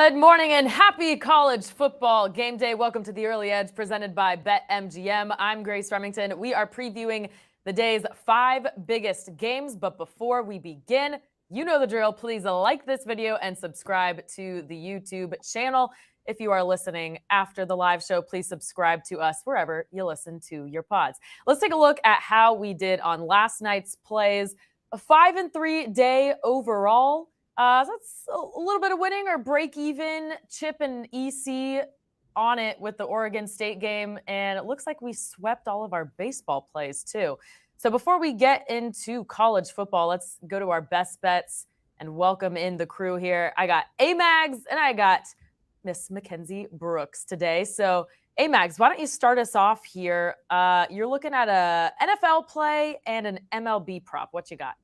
Good morning and happy college football game day. Welcome to the Early Edge presented by BetMGM. I'm Grace Remington. We are previewing the day's 5 biggest games. But before we begin, you know the drill. Please like this video and subscribe to the YouTube channel. If you are listening after the live show, please subscribe to us wherever you listen to your pods. Let's take a look at how we did on last night's plays. A 5-3 day overall. That's a little bit of winning or break even. Chip and EC on it with the Oregon State game. And it looks like we swept all of our baseball plays too. So before we get into college football, let's go to our best bets and welcome in the crew here. I got Amags and I got Miss Mackenzie Brooks today. So Amags, why don't you start us off here? You're looking at a NFL play and an MLB prop. What you got?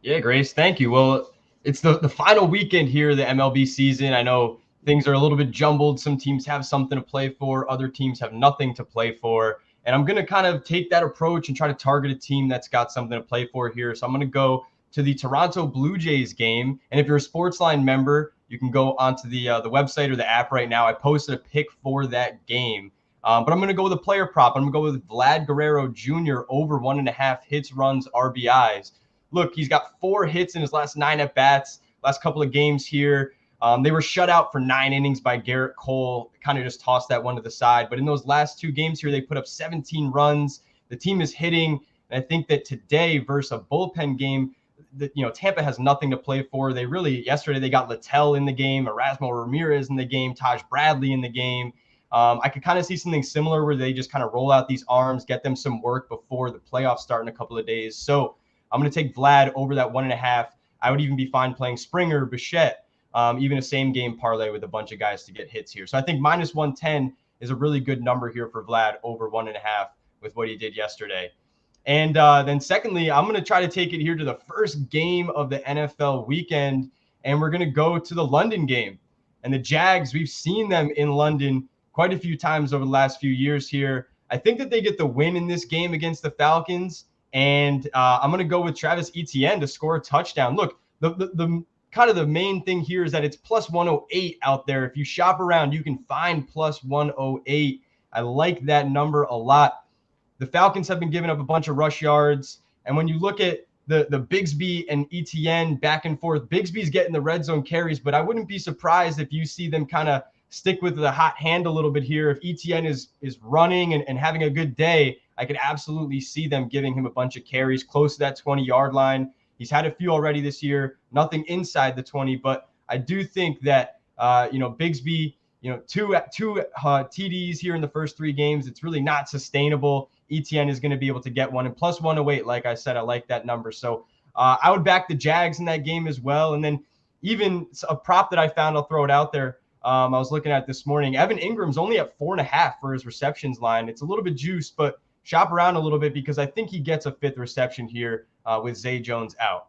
Yeah, Grace, thank you. Well, it's the final weekend here of the MLB season. I know things are a little bit jumbled. Some teams have something to play for. Other teams have nothing to play for. And I'm going to kind of take that approach and try to target a team that's got something to play for here. So I'm going to go to the Toronto Blue Jays game. And if you're a SportsLine member, you can go onto the website or the app right now. I posted a pick for that game. But I'm going to go with a player prop. I'm going to go with Vlad Guerrero Jr. over 1.5 hits, runs, RBIs. Look, he's got 4 hits in his last 9 at-bats, last couple of games here. They were shut out for 9 innings by Garrett Cole. Kind of just tossed that one to the side. But in those last 2 games here, they put up 17 runs. The team is hitting. And I think that today versus a bullpen game, Tampa has nothing to play for. Yesterday they got Littell in the game, Erasmo Ramirez in the game, Taj Bradley in the game. I could kind of see something similar where they just kind of roll out these arms, get them some work before the playoffs start in a couple of days. So I'm going to take Vlad over that 1.5. I would even be fine playing Springer, Bichette, even a same game parlay with a bunch of guys to get hits here. So I think minus 110 is a really good number here for Vlad over 1.5 with what he did yesterday. And then secondly, I'm going to try to take it here to the first game of the NFL weekend, and we're going to go to the London game. And the Jags, we've seen them in London quite a few times over the last few years here. I think that they get the win in this game against the Falcons. And I'm going to go with Travis Etienne to score a touchdown. Look, the kind of the main thing here is that it's plus 108 out there. If you shop around, you can find plus 108. I like that number a lot. The Falcons have been giving up a bunch of rush yards. And when you look at the Bigsby and Etienne back and forth, Bigsby's getting the red zone carries, but I wouldn't be surprised if you see them kind of stick with the hot hand a little bit here. If Etienne is running and having a good day, I could absolutely see them giving him a bunch of carries close to that 20-yard line. He's had a few already this year, nothing inside the 20, but I do think that, Bigsby, two TDs here in the first 3 games, it's really not sustainable. Etienne is going to be able to get one, and plus 108, like I said, I like that number. So I would back the Jags in that game as well. And then even a prop that I found, I'll throw it out there. I was looking at this morning. Evan Ingram's only at 4.5 for his receptions line. It's a little bit juiced, but shop around a little bit because I think he gets a 5th reception here with Zay Jones out.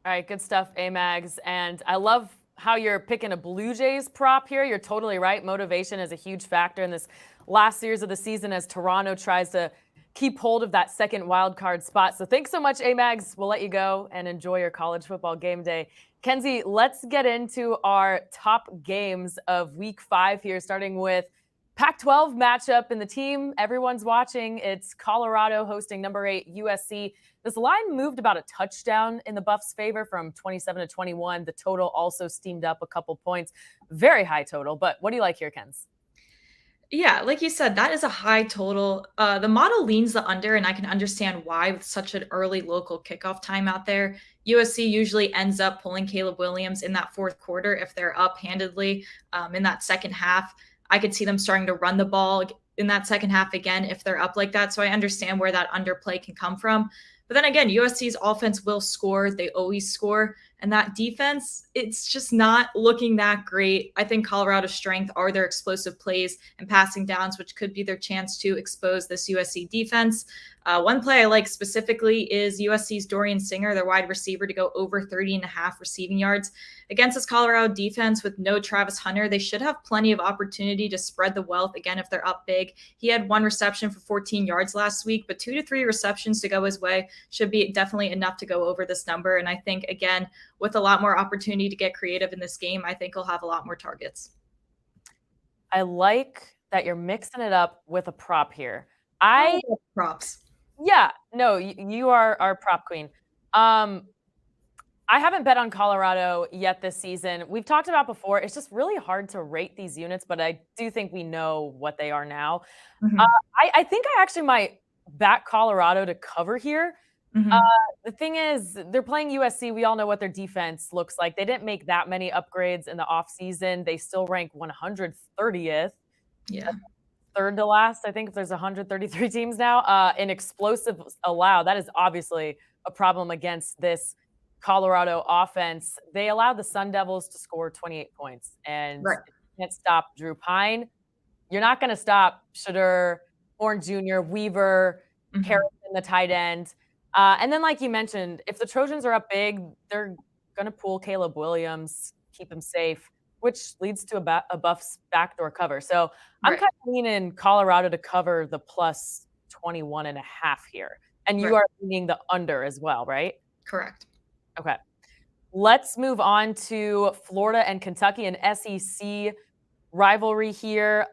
All right, good stuff, Amags. And I love how you're picking a Blue Jays prop here. You're totally right. Motivation is a huge factor in this last series of the season as Toronto tries to keep hold of that second wild card spot. So thanks so much, Amags. We'll let you go and enjoy your college football game day. Kenzie, let's get into our top games of week 5 here, starting with Pac-12 matchup in the team everyone's watching. It's Colorado hosting number 8 USC. This line moved about a touchdown in the Buffs' favor from 27 to 21. The total also steamed up a couple points. Very high total. But what do you like here, Kenz? Yeah, like you said, that is a high total. The model leans the under, and I can understand why with such an early local kickoff time out there. USC usually ends up pulling Caleb Williams in that 4th quarter if they're up handedly in that second half. I could see them starting to run the ball in that second half again if they're up like that. So I understand where that underplay can come from. But then again, USC's offense will score. They always score. And that defense, it's just not looking that great. I think Colorado's strength are their explosive plays and passing downs, which could be their chance to expose this USC defense. One play I like specifically is USC's Dorian Singer, their wide receiver, to go over 30.5 receiving yards. Against this Colorado defense with no Travis Hunter, they should have plenty of opportunity to spread the wealth again if they're up big. He had 1 reception for 14 yards last week, but 2 to 3 receptions to go his way should be definitely enough to go over this number. And I think, again, with a lot more opportunity to get creative in this game, I think he'll have a lot more targets. I like that you're mixing it up with a prop here. I love props. Yeah, no, you are our prop queen. I haven't bet on Colorado yet this season. We've talked about before, it's just really hard to rate these units, but I do think we know what they are now. I think I actually might back Colorado to cover here. The thing is, they're playing USC. We all know what their defense looks like. They didn't make that many upgrades in the offseason. They still rank 130th. Yeah. Third to last, I think, if there's 133 teams now. In explosives allowed, that is obviously a problem against this Colorado offense. They allowed the Sun Devils to score 28 points, and you can't stop Drew Pine. You're not going to stop Shadur, Horn Jr., Weaver, Harrison, the tight end. And then, like you mentioned, if the Trojans are up big, they're going to pull Caleb Williams, keep him safe, which leads to a Buffs backdoor cover. So I'm kind of leaning Colorado to cover the plus 21.5 here. And you are leaning the under as well, right? Correct. Okay. Let's move on to Florida and Kentucky, an SEC rivalry here.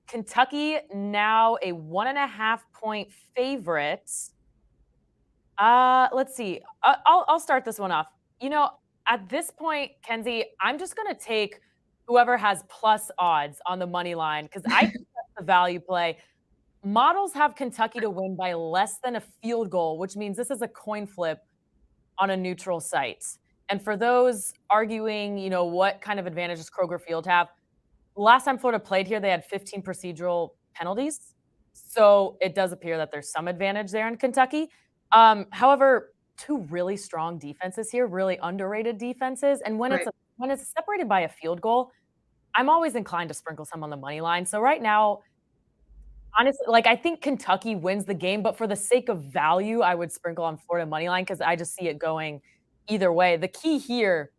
Kentucky now a 1.5-point favorite. Let's see. I'll start this one off. At this point, Kenzie, I'm just going to take whoever has plus odds on the money line because I think that's the value play. Models have Kentucky to win by less than a field goal, which means this is a coin flip on a neutral site. And for those arguing, what kind of advantage does Kroger Field have? Last time Florida played here, they had 15 procedural penalties. So it does appear that there's some advantage there in Kentucky. However, two really strong defenses here, really underrated defenses. And when it's separated by a field goal, I'm always inclined to sprinkle some on the money line. So right now, honestly, I think Kentucky wins the game, but for the sake of value, I would sprinkle on Florida money line because I just see it going either way. The key here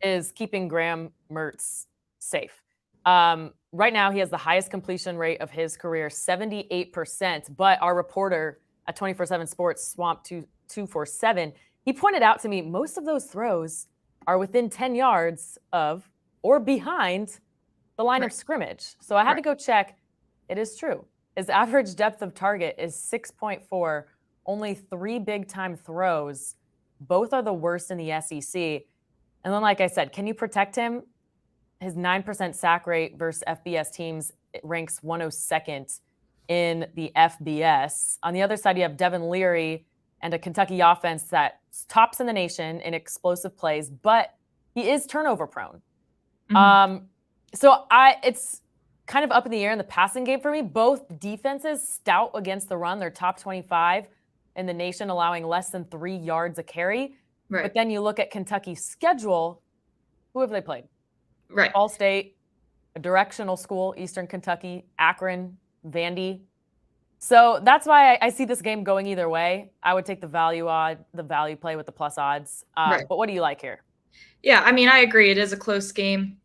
is keeping Graham Mertz safe. Right now, he has the highest completion rate of his career, 78%. But our reporter at 24/7 Sports, Swamp 247, he pointed out to me most of those throws are within 10 yards of or behind the line of scrimmage. So I had to go check. It is true. His average depth of target is 6.4, only 3 big-time throws. Both are the worst in the SEC. And then, like I said, can you protect him? His 9% sack rate versus FBS teams ranks 102nd in the FBS. On the other side, you have Devin Leary and a Kentucky offense that tops in the nation in explosive plays, but he is turnover prone. So it's kind of up in the air in the passing game for me. Both defenses stout against the run. They're top 25 in the nation, allowing less than 3 yards a carry. But then you look at Kentucky's schedule. Who have they played? Ball State, a directional school, Eastern Kentucky, Akron, Vandy. So that's why I see this game going either way. I would take the value play with the plus odds. But what do you like here? Yeah, I mean, I agree. It is a close game.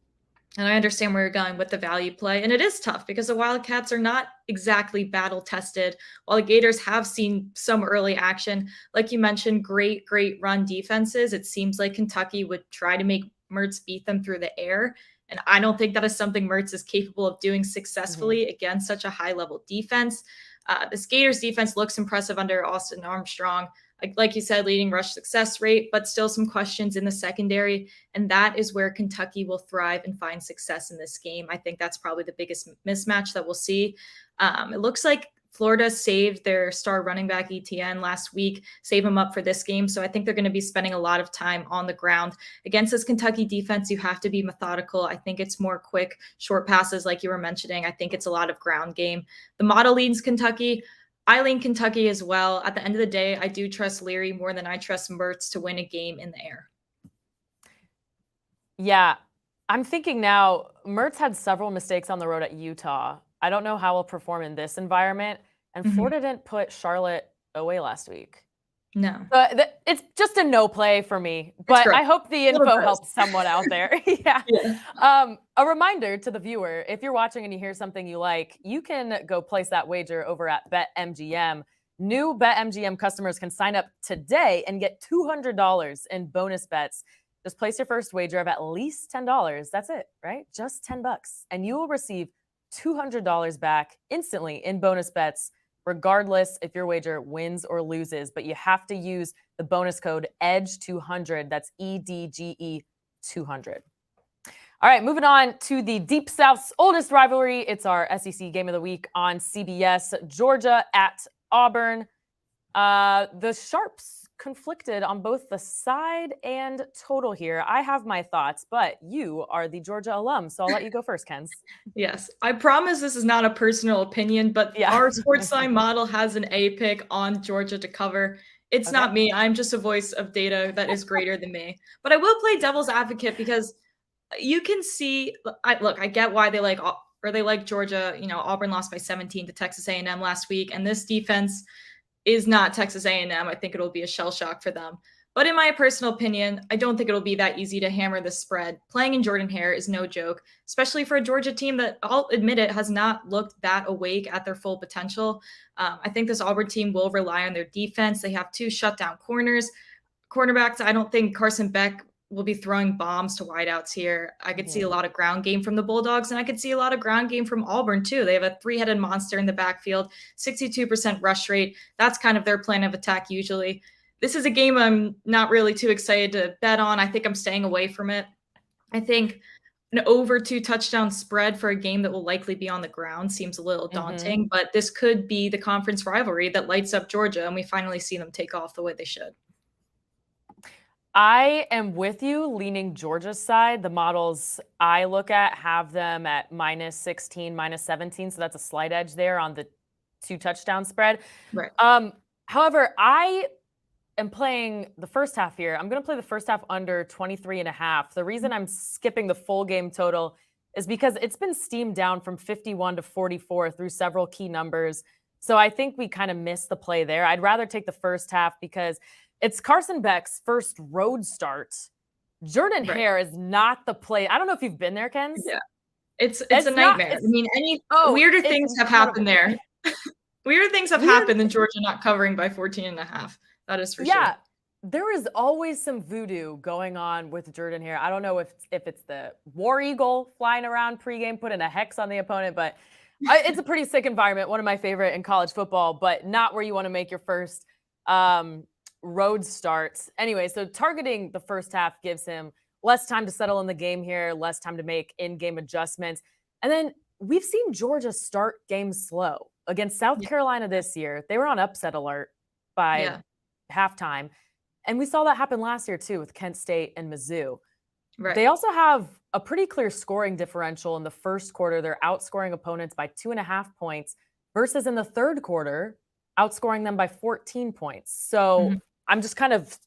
And I understand where you're going with the value play. And it is tough because the Wildcats are not exactly battle tested. While the Gators have seen some early action, like you mentioned, great run defenses. It seems like Kentucky would try to make Mertz beat them through the air. And I don't think that is something Mertz is capable of doing successfully against such a high-level defense. The Gators defense looks impressive under Austin Armstrong. Like you said, leading rush success rate, but still some questions in the secondary. And that is where Kentucky will thrive and find success in this game. I think that's probably the biggest mismatch that we'll see. It looks like Florida saved their star running back ETN last week, save him up for this game. So I think they're going to be spending a lot of time on the ground. Against this Kentucky defense, you have to be methodical. I think it's more quick, short passes like you were mentioning. I think it's a lot of ground game. The model leans Kentucky. I lean Kentucky as well. At the end of the day, I do trust Leary more than I trust Mertz to win a game in the air. Yeah, I'm thinking now, Mertz had several mistakes on the road at Utah. I don't know how he'll perform in this environment. And Florida didn't put Charlotte away last week. No. But it's just a no play for me. But I hope the info helps someone out there. A reminder to the viewer, if you're watching and you hear something you like, you can go place that wager over at BetMGM. New BetMGM customers can sign up today and get $200 in bonus bets. Just place your first wager of at least $10. That's it, right? Just $10. And you will receive $200 back instantly in bonus bets, regardless if your wager wins or loses. But you have to use the bonus code EDGE200. That's EDGE 200. All right, moving on to the Deep South's oldest rivalry. It's our SEC Game of the Week on CBS. Georgia at Auburn. The Sharps conflicted on both the side and total here. I have my thoughts, but you are the Georgia alum, so I'll let you go first, Kenz. Yes, I promise this is not a personal opinion, but our SportsLine model has an A pick on Georgia to cover. It's not me. I'm just a voice of data that is greater than me. But I will play devil's advocate because you can see, I get why they like Georgia. You know, Auburn lost by 17 to Texas A&M last week, and this defense is not Texas A&M. I think it'll be a shell shock for them. But in my personal opinion, I don't think it'll be that easy to hammer the spread. Playing in Jordan-Hare is no joke, especially for a Georgia team that, I'll admit it, has not looked that awake at their full potential. I think this Auburn team will rely on their defense. They have 2 shutdown cornerbacks. I don't think Carson Beck will be throwing bombs to wideouts here. I could see a lot of ground game from the Bulldogs, and I could see a lot of ground game from Auburn too. They have a 3-headed monster in the backfield, 62% rush rate. That's kind of their plan of attack usually. This is a game I'm not really too excited to bet on. I think I'm staying away from it. I think an over 2 touchdown spread for a game that will likely be on the ground seems a little daunting, but this could be the conference rivalry that lights up Georgia, and we finally see them take off the way they should. I am with you, leaning Georgia's side. The models I look at have them at -16, -17, so that's a slight edge there on the 2 touchdown spread. Right. However, I am playing the first half here. I'm going to play the first half under 23.5. The reason I'm skipping the full game total is because it's been steamed down from 51 to 44 through several key numbers. So I think we kind of missed the play there. I'd rather take the first half because it's Carson Beck's first road start. Jordan-Hare is not the play. I don't know if you've been there, Kenz. Yeah, it's a nightmare. I mean, weirder things have happened there. Weirder things have happened than Georgia not covering by 14.5. That is for sure. Yeah, there is always some voodoo going on with Jordan-Hare. I don't know if it's the War Eagle flying around pregame, putting a hex on the opponent, but it's a pretty sick environment. One of my favorite in college football, but not where you want to make your first road starts. Anyway, so targeting the first half gives him less time to settle in the game here, less time to make in-game adjustments. And then we've seen Georgia start games slow. Against South Carolina this year, they were on upset alert by halftime. And we saw that happen last year too with Kent State and Mizzou. Right. They also have a pretty clear scoring differential in the first quarter. They're outscoring opponents by 2.5 points versus in the third quarter, outscoring them by 14 points. So I'm just kind of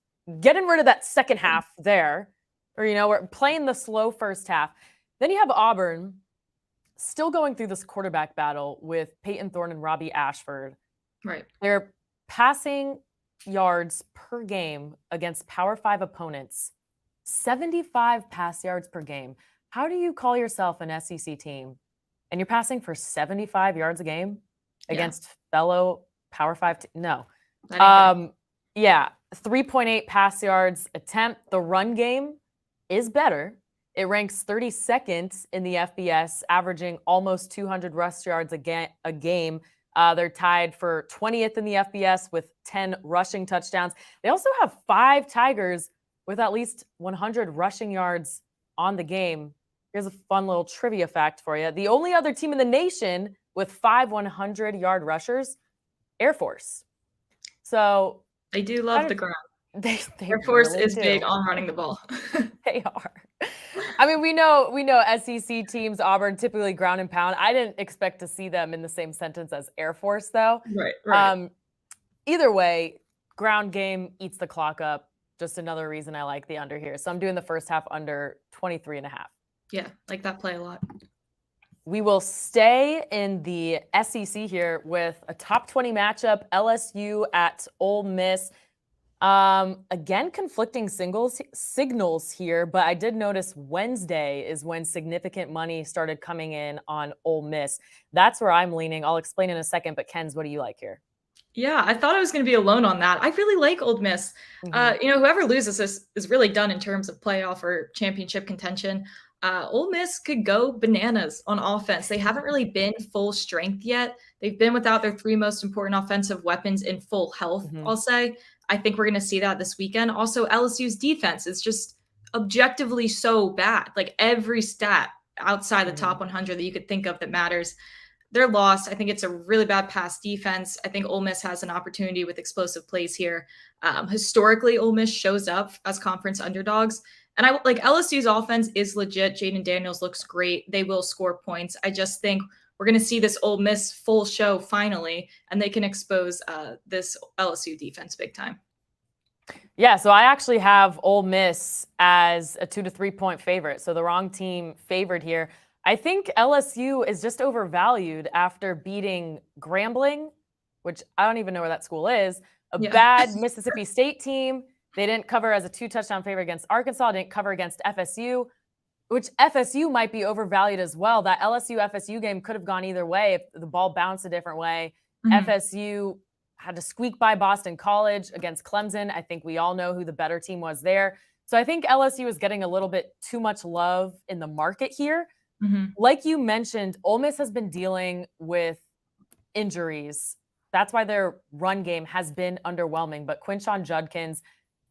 getting rid of that second half there, or, we're playing the slow first half. Then you have Auburn still going through this quarterback battle with Peyton Thorne and Robbie Ashford. Right. They're passing yards per game against Power 5 opponents, 75 pass yards per game. How do you call yourself an SEC team and you're passing for 75 yards a game against fellow Power 5? No. 3.8 pass yards attempt. The run game is better. It ranks 32nd in the FBS, averaging almost 200 rush yards a game. They're tied for 20th in the FBS with 10 rushing touchdowns. They also have 5 Tigers with at least 100 rushing yards on the game. Here's a fun little trivia fact for you. The only other team in the nation with 5 100-yard rushers, Air Force. So they do love the ground. Air Force really is big on running the ball. They are. I mean, we know SEC teams, Auburn, typically ground and pound. I didn't expect to see them in the same sentence as Air Force, though. Right. Either way, ground game eats the clock up. Just another reason I like the under here. So I'm doing the first half under 23.5. Yeah, like that play a lot. We will stay in the SEC here with a top 20 matchup, LSU at Ole Miss. Again, conflicting signals here, but I did notice Wednesday is when significant money started coming in on Ole Miss. That's where I'm leaning. I'll explain in a second, but Kenz, what do you like here? Yeah, I thought I was going to be alone on that. I really like Ole Miss. Whoever loses this is really done in terms of playoff or championship contention. Ole Miss could go bananas on offense. They haven't really been full strength yet. They've been without their three most important offensive weapons in full health, Mhm. I'll say. I think we're going to see that this weekend. Also, LSU's defense is just objectively so bad. Like every stat outside the top 100 that you could think of that matters, they're lost. I think it's a really bad pass defense. I think Ole Miss has an opportunity with explosive plays here. Historically, Ole Miss shows up as conference underdogs. And I like LSU's offense is legit. Jaden Daniels looks great. They will score points. I just think we're going to see this Ole Miss full show finally, and they can expose this LSU defense big time. Yeah, so I actually have Ole Miss as a 2 to 3 point favorite. So the wrong team favored here. I think LSU is just overvalued after beating Grambling, which I don't even know where that school is, a bad Mississippi State team. They didn't cover as a 2-touchdown favorite against Arkansas, didn't cover against FSU, which FSU might be overvalued as well. That LSU-FSU game could have gone either way if the ball bounced a different way. FSU had to squeak by Boston College against Clemson. I think we all know who the better team was there. So I think LSU is getting a little bit too much love in the market here. Like you mentioned, Ole Miss has been dealing with injuries. That's why their run game has been underwhelming. But Quinshon Judkins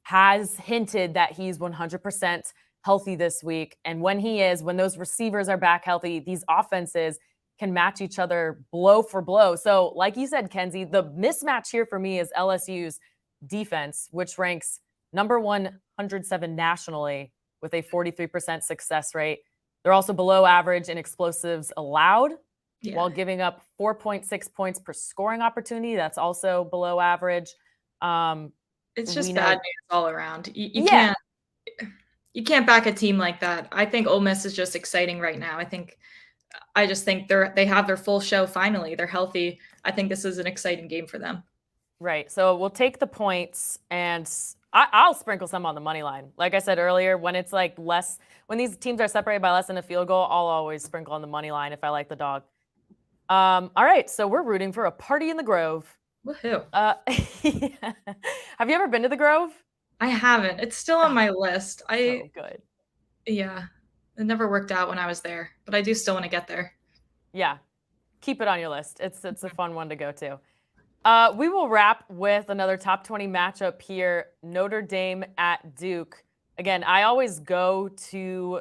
has hinted that he's 100% healthy this week. And when he is, when those receivers are back healthy, these offenses can match each other blow for blow. So like you said, Kenzie, the mismatch here for me is LSU's defense, which ranks number 107 nationally with a 43% success rate. They're also below average in explosives allowed while giving up 4.6 points per scoring opportunity. That's also below average. It's just bad news all around. You can't back a team like that. I think Ole Miss is just exciting right now. I just think they have their full show finally. They're healthy. I think this is an exciting game for them. Right. So we'll take the points, and I'll sprinkle some on the money line. Like I said earlier, when it's like less, when these teams are separated by less than a field goal, I'll always sprinkle on the money line if I like the dog. All right. So we're rooting for a party in the Grove. Woohoo. Have you ever been to the Grove? I haven't. It's still on my list. So good. Yeah. It never worked out when I was there, but I do still want to get there. Yeah. Keep it on your list. It's a fun one to go to. We will wrap with another top 20 matchup here, Notre Dame at Duke. Again, I always go to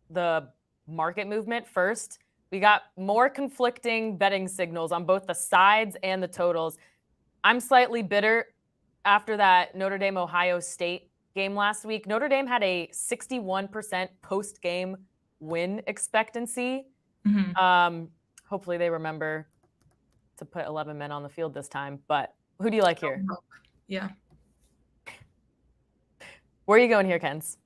the market movement first. We got more conflicting betting signals on both the sides and the totals. I'm slightly bitter after that Notre Dame-Ohio State game last week. Notre Dame had a 61% post-game win expectancy. Hopefully they remember to put 11 men on the field this time. But who do you like here? Yeah. Where are you going here, Kens?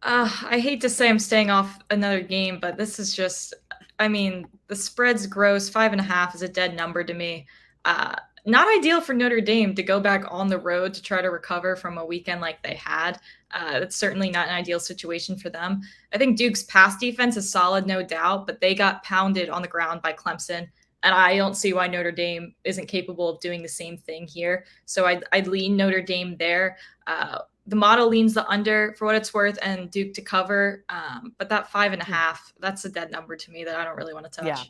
I hate to say I'm staying off another game, but this is just, the spread's gross. 5.5 is a dead number to me. Not ideal for Notre Dame to go back on the road to try to recover from a weekend like they had. That's certainly not an ideal situation for them. I think Duke's pass defense is solid, no doubt, but they got pounded on the ground by Clemson. And I don't see why Notre Dame isn't capable of doing the same thing here. So I'd lean Notre Dame there. The model leans the under for what it's worth and Duke to cover. But that 5.5, that's a dead number to me that I don't really want to touch. Yeah.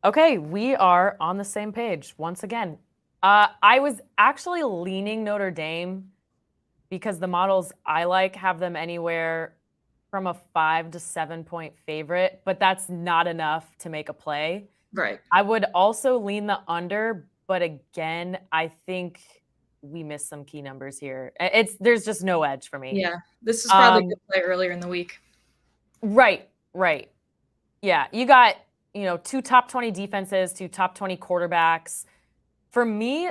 Okay, we are on the same page once again. I was actually leaning Notre Dame because the models I like have them anywhere from a 5 to 7 point favorite, but that's not enough to make a play. Right. I would also lean the under, but again, I think we missed some key numbers here. There's just no edge for me. Yeah, this is probably a good play earlier in the week. Right. Yeah, you got, two top 20 defenses, two top 20 quarterbacks. For me,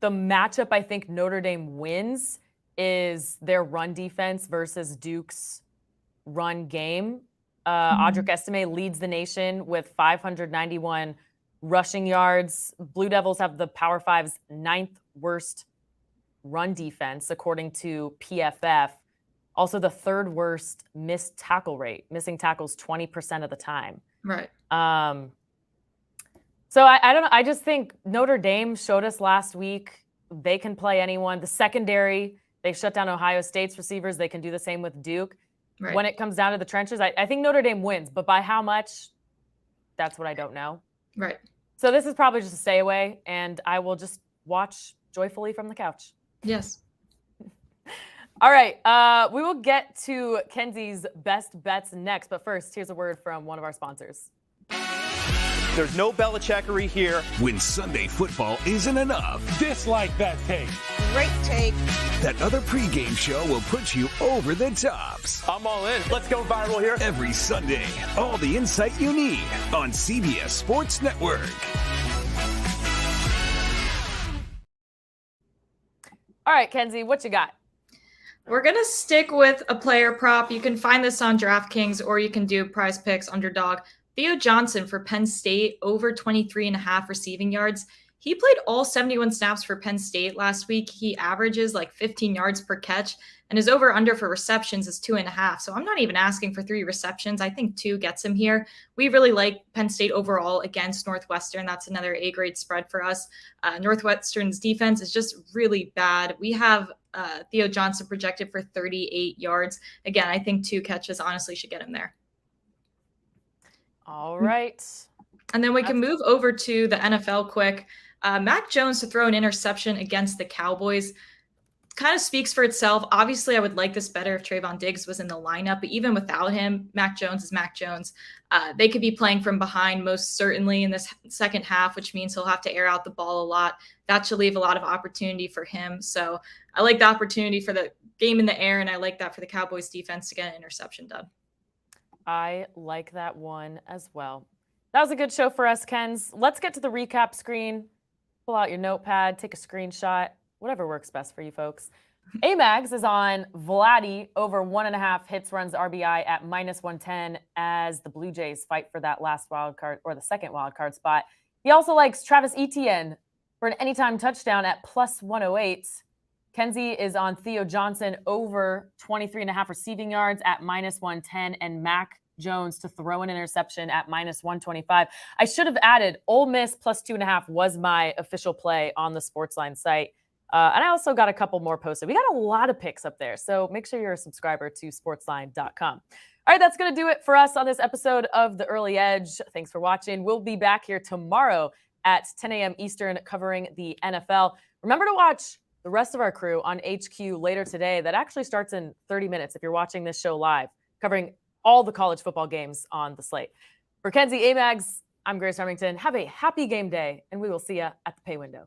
the matchup I think Notre Dame wins is their run defense versus Duke's run game. Audric Estime leads the nation with 591 rushing yards. Blue Devils have the Power Five's 9th worst run defense, according to PFF. Also the 3rd worst missed tackle rate, missing tackles 20% of the time. Right. So I don't know. I just think Notre Dame showed us last week they can play anyone. The secondary, they shut down Ohio State's receivers. They can do the same with Duke. Right. When it comes down to the trenches, I think Notre Dame wins, but by how much, that's what I don't know. Right. So this is probably just a stay away, and I will just watch joyfully from the couch. Yes. All right. We will get to Kenzie's best bets next, but first, here's a word from one of our sponsors. There's no Belichickery here. When Sunday football isn't enough. Dislike that take. Great take. That other pregame show will put you over the tops. I'm all in. Let's go viral here. Every Sunday, all the insight you need on CBS Sports Network. All right, Kenzie, what you got? We're going to stick with a player prop. You can find this on DraftKings, or you can do Prize Picks underdog. Theo Johnson for Penn State, over 23.5 receiving yards. He played all 71 snaps for Penn State last week. He averages like 15 yards per catch, and his over-under for receptions is 2.5. So I'm not even asking for 3 receptions. I think 2 gets him here. We really like Penn State overall against Northwestern. That's another A-grade spread for us. Northwestern's defense is just really bad. We have Theo Johnson projected for 38 yards. Again, I think 2 catches honestly should get him there. All right. And then we can move over to the NFL quick. Mac Jones to throw an interception against the Cowboys kind of speaks for itself. Obviously, I would like this better if Trayvon Diggs was in the lineup, but even without him, Mac Jones is Mac Jones. They could be playing from behind most certainly in this second half, which means he'll have to air out the ball a lot. That should leave a lot of opportunity for him. So I like the opportunity for the game in the air, and I like that for the Cowboys defense to get an interception done. I like that one as well. That was a good show for us, Kens. Let's get to the recap screen. Pull out your notepad, take a screenshot, whatever works best for you folks. Amags is on Vladdy over 1.5 hits, runs, RBI at -110 as the Blue Jays fight for that last wild card or the second wild card spot. He also likes Travis Etienne for an anytime touchdown at +108. Kenzie is on Theo Johnson over 23.5 receiving yards at -110 and Mac Jones to throw an interception at -125. I should have added Ole Miss +2.5 was my official play on the SportsLine site. And I also got a couple more posted. We got a lot of picks up there, so make sure you're a subscriber to sportsline.com. All right, that's going to do it for us on this episode of The Early Edge. Thanks for watching. We'll be back here tomorrow at 10 a.m. Eastern covering the NFL. Remember to watch the rest of our crew on HQ later today. That actually starts in 30 minutes if you're watching this show live, covering all the college football games on the slate. For Kenzie Amags, I'm Grace Remington. Have a happy game day, and we will see you at the pay window.